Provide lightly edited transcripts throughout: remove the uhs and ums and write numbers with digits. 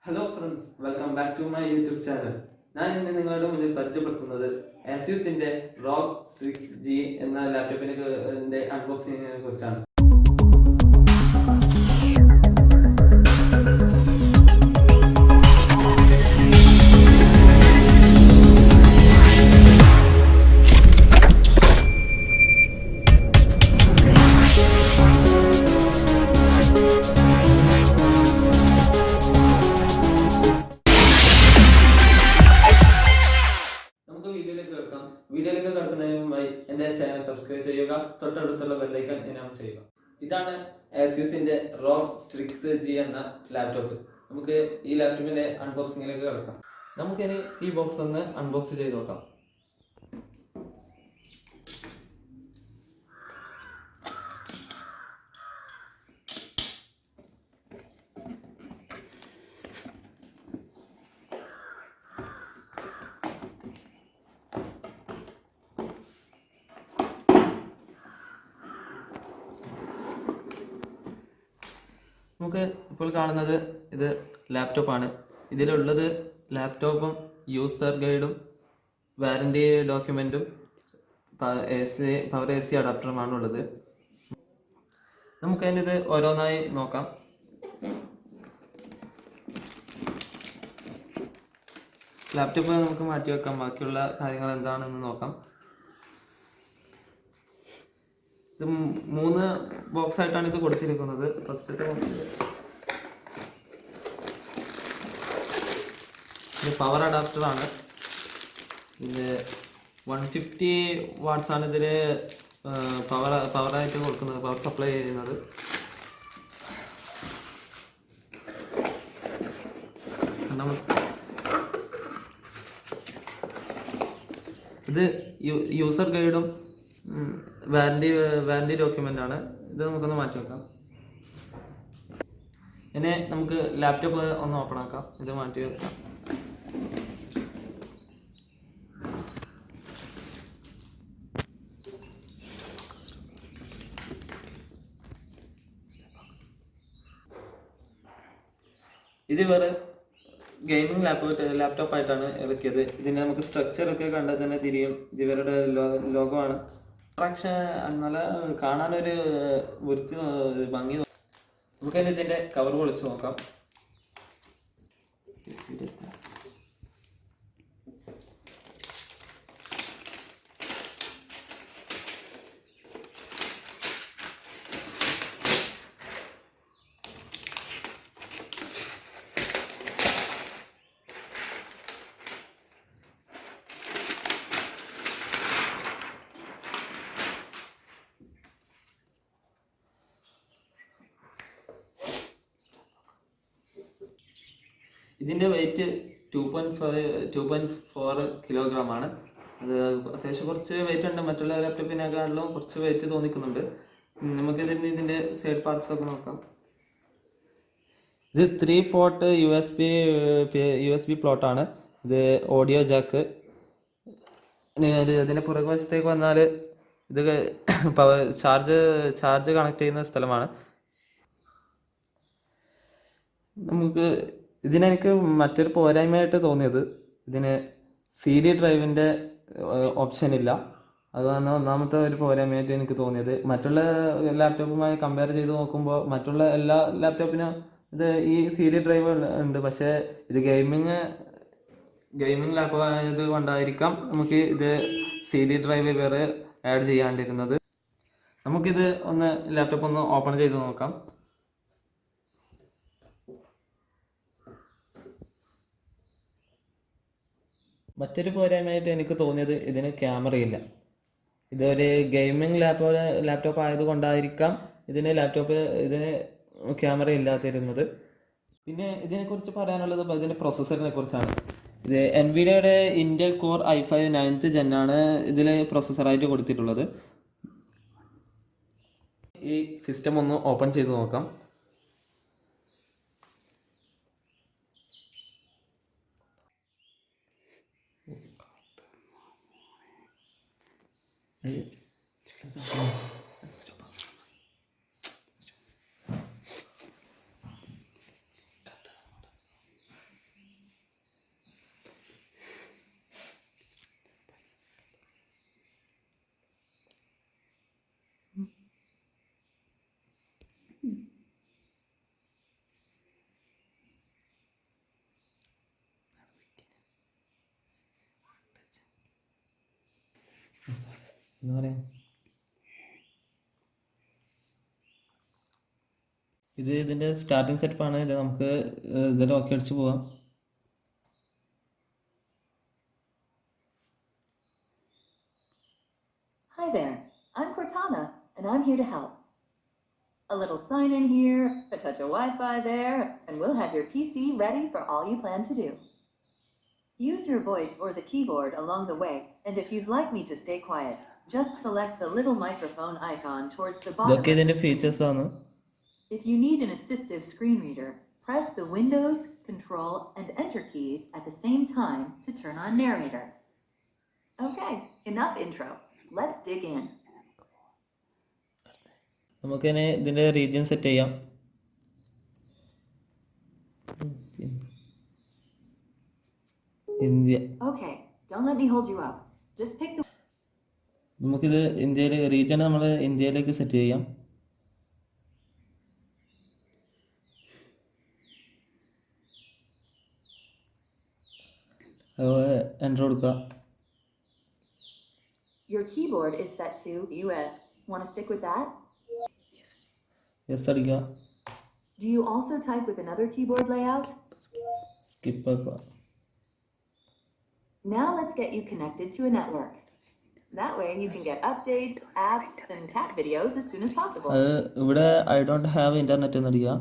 Hello friends, welcome back to my YouTube channel. ഞാൻ ഇന്ന് നിങ്ങളുടെ മുന്നിൽ പരിചയപ്പെടുത്തുന്നത് Asusന്റെ ROG Strix G എന്ന ലാപ്ടോപ്പിന്റെ അൺബോക്സിംഗിനെ കുറിച്ചാണ്. വീഡിയോയിലേക്ക് കടക്കുന്നതിന് മുമ്പായി എൻ്റെ ചാനൽ സബ്സ്ക്രൈബ് ചെയ്യുക, തൊട്ടടുത്തുള്ള ബെല്ലൈക്കൺ എനേബിൾ ചെയ്യുക. ഇതാണ് Asusന്റെ ROG Strix G എന്ന ലാപ്ടോപ്പ്. നമുക്ക് ഈ ലാപ്ടോപ്പിന്റെ അൺബോക്സിംഗിലേക്ക് കടക്കാം. നമുക്കിനി ഈ ബോക്സ് ഒന്ന് അൺബോക്സ് ചെയ്ത് നോക്കാം. നമുക്ക് ഇപ്പോൾ കാണുന്നത് ഇത് ലാപ്ടോപ്പാണ്. ഇതിലുള്ളത് ലാപ്ടോപ്പും യൂസർ ഗൈഡും വാറൻറ്റി ഡോക്യുമെൻറ്റും പവർ AC അഡാപ്റ്ററുമാണ് ഉള്ളത്. നമുക്കതിനിത് ഓരോന്നായി നോക്കാം. ലാപ്ടോപ്പ് നമുക്ക് മാറ്റി വെക്കാം, ബാക്കിയുള്ള കാര്യങ്ങൾ എന്താണെന്ന് നോക്കാം. ഇത് 3 ബോക്സ് ആയിട്ടാണ് ഇത് കൊടുത്തിരിക്കുന്നത്. ഫസ്റ്റത്തെ ബോക്സ് ഇത് പവർ അഡാപ്റ്ററാണ്. ഇത് 150 വാട്ട്സ് ആണ് ഇതിൽ പവറായിട്ട് കൊടുക്കുന്നത്, പവർ സപ്ലൈ ചെയ്യുന്നത്. ഇത് യൂസർ ഗൈഡും വാറൻറ്റി ഡോക്യുമെൻ്റ് ആണ്. ഇത് നമുക്കൊന്ന് മാറ്റി വെക്കാം. ഇനി നമുക്ക് ലാപ്ടോപ്പ് ഒന്ന് ഓപ്പൺ ആക്കാം. ഇത് മാറ്റി വെക്കാം. ഇത് വേറെ ഗെയിമിംഗ് ലാപ്ടോപ്പായിട്ടാണ് ഇറക്കിയത്. ഇതിൻ്റെ നമുക്ക് സ്ട്രക്ചറൊക്കെ കണ്ടാൽ തന്നെ തിരിയും. ഇത് ഇവരുടെ ലോഗോ ആണ്. പക്ഷേ നല്ല കാണാനൊരു വൃത്തി ഭംഗി. നമുക്കതിന് ഇതിൻ്റെ കവർ പൊളിച്ച് നോക്കാം. ഇതിൻ്റെ വെയിറ്റ് 2.4 കിലോഗ്രാം ആണ്. അത് അത്യാവശ്യം കുറച്ച് വെയിറ്റ് ഉണ്ട്. മറ്റുള്ള ലാപ്ടോപ്പിനെക്കാളും കുറച്ച് വെയിറ്റ് തോന്നിക്കുന്നുണ്ട്. ഇതിൻ്റെ സൈഡ് പാർട്സ് ഒക്കെ നോക്കാം. ഇത് 3 പോർട്ട് USB പ്ലോട്ടാണ്. ഇത് ഓഡിയോ ജാക്ക്. ഇതിൻ്റെ പുറകുവശത്തേക്ക് വന്നാൽ ഇത് ചാർജ് കണക്ട് ചെയ്യുന്ന സ്ഥലമാണ്. നമുക്ക് ഇതിനെനിക്ക് മറ്റൊരു പോരായ്മയായിട്ട് തോന്നിയത്, ഇതിന് CD ഡ്രൈവിൻ്റെ ഓപ്ഷൻ ഇല്ല. അതാണ് ഒന്നാമത്തെ ഒരു പോരായ്മയായിട്ട് എനിക്ക് തോന്നിയത്. മറ്റുള്ള ലാപ്ടോപ്പുമായി കമ്പയർ ചെയ്ത് നോക്കുമ്പോൾ മറ്റുള്ള എല്ലാ ലാപ്ടോപ്പിനും ഇത് ഈ CD ഡ്രൈവ് ഉണ്ട്. പക്ഷേ ഇത് ഗെയിമിങ് ലാപ്ടോപ്പ് ആയത് കൊണ്ടായിരിക്കാം നമുക്ക് ഇത് CD ഡ്രൈവ് വേറെ ആഡ് ചെയ്യാണ്ടിരുന്നത്. നമുക്കിത് ലാപ്ടോപ്പ് ഒന്ന് ഓപ്പൺ ചെയ്ത് നോക്കാം. മറ്റൊരു പോരായ്മയായിട്ട് എനിക്ക് തോന്നിയത് ഇതിന് ക്യാമറയില്ല. ഇതൊരു ഗെയിമിംഗ് ലാപ്ടോപ്പ് ആയതുകൊണ്ടായിരിക്കാം ഇതിന് ക്യാമറ ഇല്ലാതിരുന്നത്. പിന്നെ ഇതിനെക്കുറിച്ച് പറയാനുള്ളത് ഇതിൻ്റെ പ്രൊസസ്സറിനെ കുറിച്ചാണ്. ഇത് NVIDIAയുടെ Intel Core i5 9th Gen ആണ് ഇതിൽ പ്രൊസസ്സറായിട്ട് കൊടുത്തിട്ടുള്ളത്. ഈ സിസ്റ്റം ഒന്ന് ഓപ്പൺ ചെയ്ത് നോക്കാം. എന്താ പറയുക, ഇതിൻ്റെ സ്റ്റാർട്ടിങ് സെറ്റപ്പാണ്. ഇത് നമുക്ക് ഇതിൽ ഓക്കെ അടിച്ച് പോവാം. Hi there, I'm Cortana, and I'm here to help. A little sign in here, a touch of Wi-Fi there, and we'll have your PC ready for all you plan to do. Use your voice or the keyboard along the way, and if you'd like me to stay quiet, just select the little microphone icon towards the bottom ഇതൊക്കെ of ഇതിൻ്റെ the screen. Features ആണ്. If you need an assistive screen reader, press the Windows, Control, and Enter keys at the same time to turn on narrator. Okay, enough intro. Let's dig in. നമുക്കിനി ഇതിൻ്റെ region set ചെയ്യാം. India. Okay, don't let me hold you up. Just pick the നമുക്കിത് ഇന്ത്യയിൽ region നമ്മൾ ഇന്ത്യയിലേക്ക് set ചെയ്യാം. Enter കൊടുക്കുക. Your keyboard is set to US. Want to stick with that? Yes അടിക്കുക. Do you also type with another keyboard layout? Skip ആക്കുക. Now let's get you connected to a network. That way you can get updates, apps, and cat videos as soon as possible. ഇവിടെ I don't have internet എന്ന് അടിക്കുക.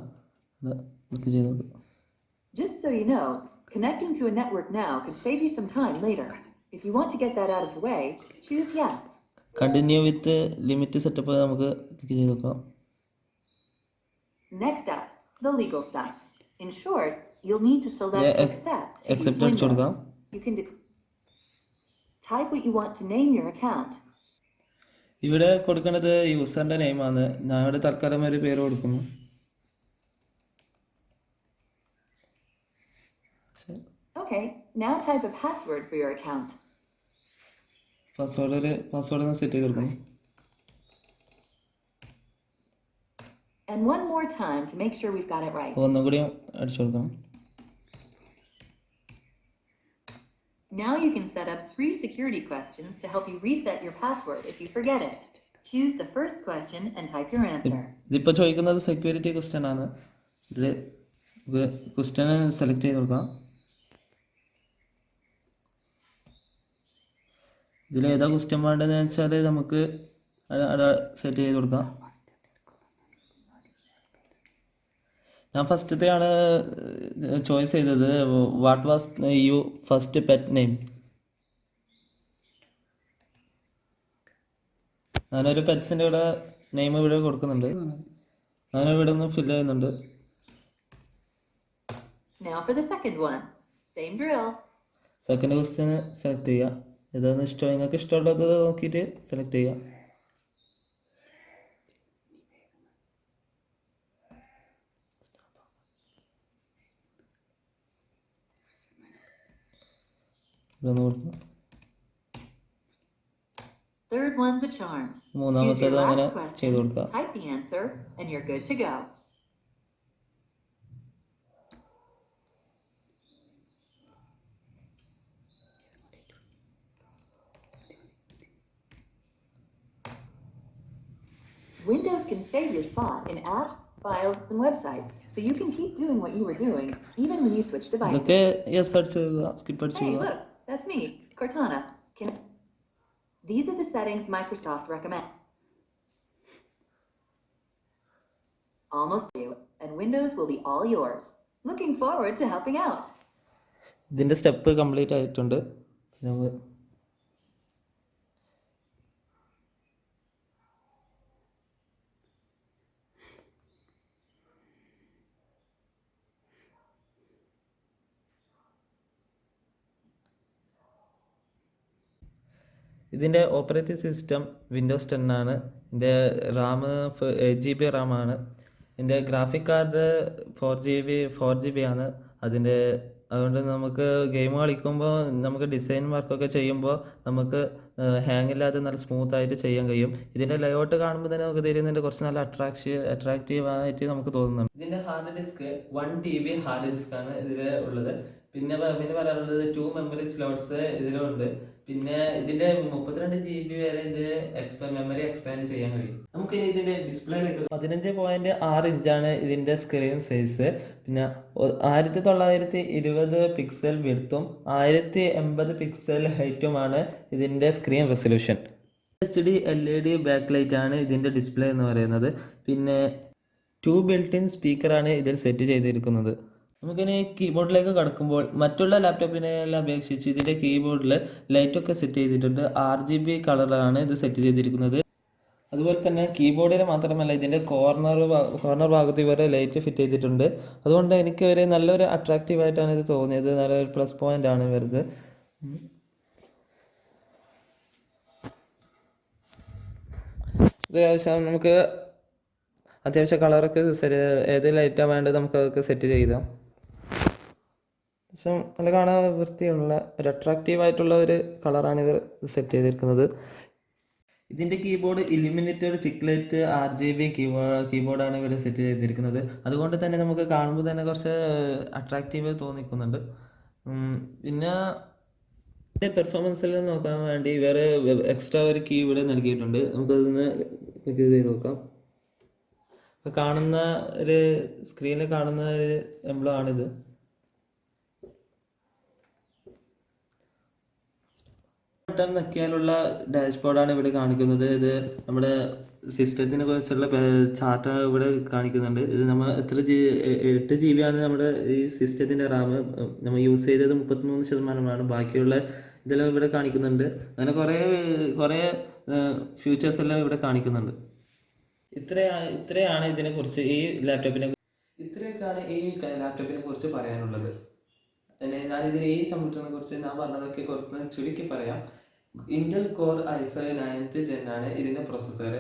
Click ചെയ്ത് നോക്കുക. Just so you know, connecting to a network now could save you some time later. If you want to get that out of the way, choose yes. Continue with limit setup നമുക്ക് click ചെയ്ത് നോക്കാം. Next up, the legal stuff. In short, you'll need to select accept and use Windows. You can type what you want to name your account. ഇവിടെ കൊടുക്കേണ്ടത് യൂസറിൻ്റെ നെയിമാണ്. ഞാൻ ഇവിടെ തൽക്കാലം ഒരു പേര് കൊടുക്കുന്നു. Okay, now type a password for your account. Password set ചെയ്ത് കൊടുക്കണം. And one more time to make sure we've got it right. ഒന്നും കൂടി അടിച്ചു കൊടുക്കണം. Now you can set up 3 security questions to help you reset your password if you forget it. Choose the first question and type your answer. ഇതിപ്പോൾ ചോദിക്കുന്നത് security question ആണ്. ഇതിൽ question select ചെയ്ത് കൊടുക്കാം. ഇതിൽ ഏതാ ക്വസ്റ്റ്യൻ വേണ്ടതെന്ന് വെച്ചാൽ നമുക്ക് സെറ്റ് ചെയ്ത് കൊടുക്കാം. ഞാൻ ഫസ്റ്റത്തെയാണ് ചോയ്സ് ചെയ്തത്. What was you first pet name. ഞാനൊരു പെറ്റ്സിൻ്റെ ഇവിടെ നെയിം ഇവിടെ കൊടുക്കുന്നുണ്ട്. ഞാനിവിടെ ഒന്ന് ഫില്ല് ചെയ്യുന്നുണ്ട്. Now for the second one. Same drill. Second question select ചെയ്യുക. ഏതാണ് ഇഷ്ടം, നിങ്ങൾക്ക് ഇഷ്ടമുള്ളത് നോക്കിയിട്ട് സെലക്ട് ചെയ്യുക. ഇതൊന്ന് കൊടുക്കുക. Third one's a charm. മൂന്നാമത്തേത് അങ്ങനെ ചെയ്ത് കൊടുക്കുക. Type the answer and you're good to go. Windows can save your spot in apps, files, and websites, so you can keep doing what you were doing even when you switch devices. ഇതൊക്കെ yes അടിച്ചു പോവുക, skip അടിച്ചു Hey, പോവുക. look, that's me, Cortana. These are the settings Microsoft recommends. Almost you, and Windows will be all yours. Looking forward to helping out. ഇതിൻ്റെ step complete ആയിട്ടുണ്ട്. ഇതിൻ്റെ operating system Windows 10 ആണ്. ഇതിൻ്റെ Ram 8 GB Ram ആണ്. ഇതിൻ്റെ graphic card 4 GB ആണ്. അതുകൊണ്ട് നമുക്ക് ഗെയിം കളിക്കുമ്പോൾ നമുക്ക് ഡിസൈൻ വർക്കൊക്കെ ചെയ്യുമ്പോൾ നമുക്ക് ഹാങ് ഇല്ലാതെ നല്ല സ്മൂത്തായിട്ട് ചെയ്യാൻ കഴിയും. ഇതിൻ്റെ ലേഔട്ട് കാണുമ്പോൾ തന്നെ നമുക്ക് തരുന്നതിൻ്റെ കുറച്ച് നല്ല അട്രാക്റ്റീവായിട്ട് നമുക്ക് തോന്നുന്നുണ്ട്. ഇതിൻ്റെ ഹാർഡ് ഡിസ്ക് 1 TB ഹാർഡ് ഡിസ്ക്കാണ് ഇതിൽ ഉള്ളത്. പിന്നെ പറയാനുള്ളത് 2 മെമ്മറി സ്ലോട്ട്സ് ഇതിലുണ്ട്. പിന്നെ ഇതിൻ്റെ 32 GB വരെ ഇത് മെമ്മറി എക്സ്പാൻഡ് ചെയ്യാൻ കഴിയും. നമുക്ക് ഇനി ഇതിൻ്റെ ഡിസ്പ്ലേയിലേക്ക് 15.6 ഇഞ്ചാണ് ഇതിൻ്റെ സ്ക്രീൻ സൈസ്. പിന്നെ 1920 പിക്സൽ വിഡ്ത്തും 1080 പിക്സൽ ഹൈറ്റുമാണ് ഇതിൻ്റെ screen resolution. HD LED back light ആണ് ഇതിൻ്റെ ഡിസ്പ്ലേ എന്ന് പറയുന്നത്. പിന്നെ 2 ബിൽറ്റ്-ഇൻ സ്പീക്കറാണ് ഇതിൽ സെറ്റ് ചെയ്തിരിക്കുന്നത്. നമുക്കിനി കീബോർഡിലേക്ക് കടക്കുമ്പോൾ മറ്റുള്ള ലാപ്ടോപ്പിനെല്ലാം അപേക്ഷിച്ച് ഇതിൻ്റെ കീബോർഡിൽ ലൈറ്റൊക്കെ സെറ്റ് ചെയ്തിട്ടുണ്ട്. RGB കളറാണ് ഇത് സെറ്റ് ചെയ്തിരിക്കുന്നത്. അതുപോലെ തന്നെ കീബോർഡിൽ മാത്രമല്ല ഇതിൻ്റെ കോർണർ ഭാഗത്ത് ഇവരെ ലൈറ്റ് ഫിറ്റ് ചെയ്തിട്ടുണ്ട്. അതുകൊണ്ട് എനിക്ക് ഒരു നല്ലൊരു അട്രാക്റ്റീവായിട്ടാണ് ഇത് തോന്നിയത്. നല്ലൊരു പ്ലസ് പോയിൻ്റ് ആണ് വരുന്നത്. നമുക്ക് അത്യാവശ്യം കളറൊക്കെ ഏത് ലൈറ്റാണ് വേണ്ടത് നമുക്ക് അതൊക്കെ സെറ്റ് ചെയ്താം. പക്ഷേ നല്ല കാണാൻ വൃത്തിയുള്ള ഒരു അട്രാക്റ്റീവായിട്ടുള്ള ഒരു കളറാണ് ഇവർ സെറ്റ് ചെയ്തിരിക്കുന്നത്. ഇതിൻ്റെ കീബോർഡ് ഇലുമിനേറ്റഡ് ചിക്ലെറ്റ് RGB കീബോർഡാണ് ഇവിടെ സെറ്റ് ചെയ്തിരിക്കുന്നത്. അതുകൊണ്ട് തന്നെ നമുക്ക് കാണുമ്പോൾ തന്നെ കുറച്ച് അട്രാക്റ്റീവ് തോന്നിക്കുന്നുണ്ട്. പിന്നെ പെർഫോമൻസിൽ നോക്കാൻ വേണ്ടി വേറെ എക്സ്ട്രാ ഒരു കീ ഇവിടെ നൽകിയിട്ടുണ്ട്. നമുക്കതൊന്ന് ക്ലിക്ക് ചെയ്ത് നോക്കാം. കാണുന്ന ഒരു സ്ക്രീനിൽ കാണുന്ന ഒരു എംബ്ലം ആണിത്. ബട്ടൺ നക്കിയാലുള്ള ഡാഷ്ബോർഡാണ് ഇവിടെ കാണിക്കുന്നത്. ഇത് നമ്മുടെ സിസ്റ്റത്തിനെ കുറിച്ചുള്ള ചാർട്ട് ഇവിടെ കാണിക്കുന്നുണ്ട്. ഇത് നമ്മൾ 8 GB ആണ് നമ്മുടെ ഈ സിസ്റ്റത്തിൻ്റെ റാം. നമ്മൾ യൂസ് ചെയ്തത് 33%. ബാക്കിയുള്ള ഇതെല്ലാം ഇവിടെ കാണിക്കുന്നുണ്ട്. അങ്ങനെ കുറേ ഫീച്ചേഴ്സ് എല്ലാം ഇവിടെ കാണിക്കുന്നുണ്ട്. ഇത്രയാണ് ഇതിനെക്കുറിച്ച് ഇത്രയൊക്കെയാണ് ഈ ലാപ്ടോപ്പിനെ കുറിച്ച് പറയാനുള്ളത്. ഞാനിതിന് ഈ കമ്പ്യൂട്ടറിനെ കുറിച്ച് ഞാൻ പറഞ്ഞതൊക്കെ കുറച്ച് ചുരുക്കി പറയാം. Intel core i5 9th Gen ആണ് ഇതിൻ്റെ പ്രൊസസ്സർ.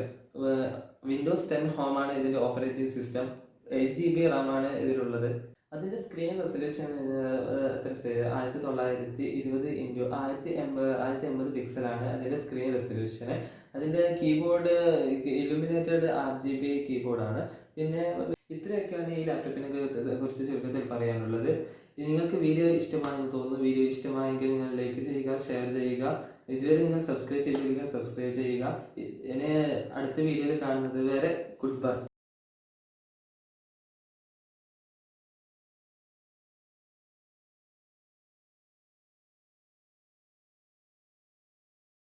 വിൻഡോസ് 10 ഹോം ആണ് ഇതിൻ്റെ ഓപ്പറേറ്റിംഗ് സിസ്റ്റം. 8 GB RAM ആണ് ഇതിലുള്ളത്. അതിൻ്റെ സ്ക്രീൻ റെസൊല്യൂഷൻ 1920x1080 പിക്സലാണ് അതിൻ്റെ സ്ക്രീൻ റെസൊല്യൂഷന്. അതിൻ്റെ കീബോർഡ് ഇലുമിനേറ്റഡ് RGB കീബോർഡാണ്. പിന്നെ ഇത്രയൊക്കെയാണ് ഈ ലാപ്ടോപ്പിനെ കുറിച്ച് ചുരുക്കത്തിൽ പറയാനുള്ളത്. നിങ്ങൾക്ക് വീഡിയോ ഇഷ്ടമായെന്ന് തോന്നുന്നു. വീഡിയോ ഇഷ്ടമായെങ്കിൽ നിങ്ങൾ ലൈക്ക് ചെയ്യുക, ഷെയർ ചെയ്യുക. ഇതുവരെ നിങ്ങൾ സബ്സ്ക്രൈബ് ചെയ്തില്ലെങ്കിൽ സബ്സ്ക്രൈബ് ചെയ്യുക. ഇനി അടുത്ത വീഡിയോയിൽ കാണുന്നത് വരെ ഗുഡ് ബൈ.